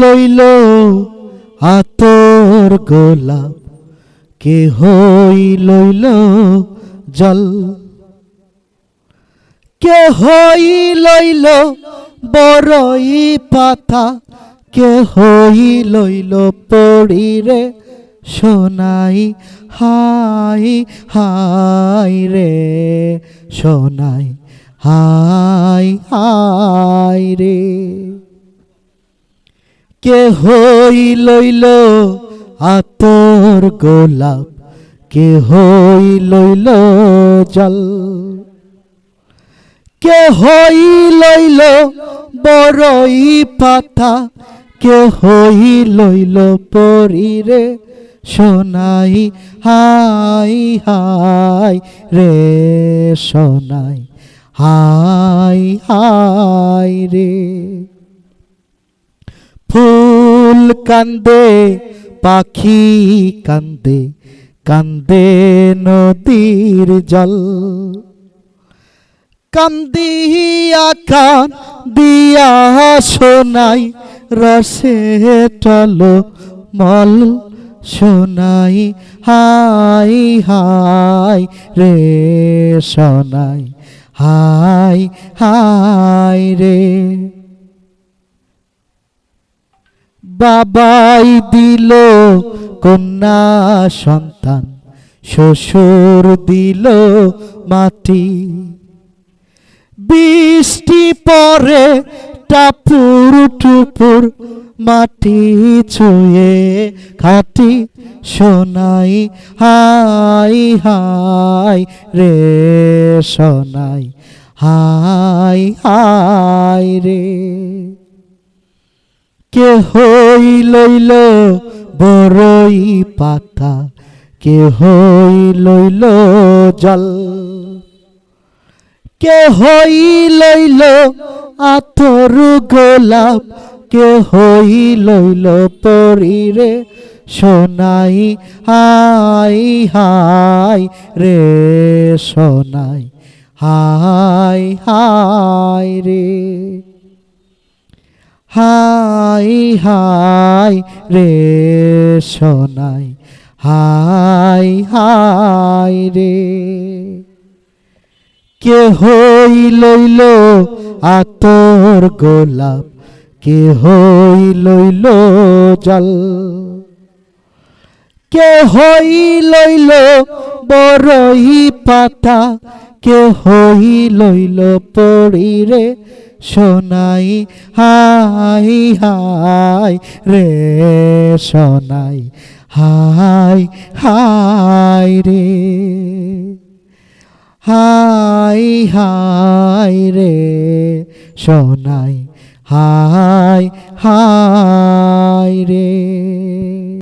লইল আতর গোলাপ, কে হই লইল জল, কে হই লইল বড়ই পাতা, কে হই লইল পড়ি রে সোনাই হাই হাই রে সোনাই হাই হাই রে। কে হই লইল আতর গোলাপ, কে হই লইল জল, কে হই লইল বড়ই পাতা, কে হই লইল পরি রে সোনাই হাই হাই রে সোনাই হাই হাই রে। ফুল কান্দে পাখি কান্দে, কান্দে নদীর জল, কান্দিয়া কান্দিয়া সোনাই রসে টলো মল, সোনাই হাই হাই রে সোনাই হাই হাই রে। বাবাই দিল কন্যা সন্তান, শ্বশুর দিল মাটি, বৃষ্টি পরে টাপুর টুপুর মাটি ছুঁয়ে খাটি, সোনাই হাই হাই রে সোনাই হাই হাই রে। কে হই লইল বড়ই পাতা, কে হই লইল জল, কে হই লইল আতর গোলাপ, কে হই লইল পরি রে সোনাই হাই হাই রে সোনাই হাই হাই রে হাই হাই রে সোনাই হাই হাই রে। কে হই লইল আতর গোলাপ, কে হই লইল জল, কে হই লইল বড়ই পাতা, কে হই লইল পড়ি রে সোনাই হাই হাই রে সোনাই হাই হাই রে হাই হাই রে সোনাই হাই হাই রে।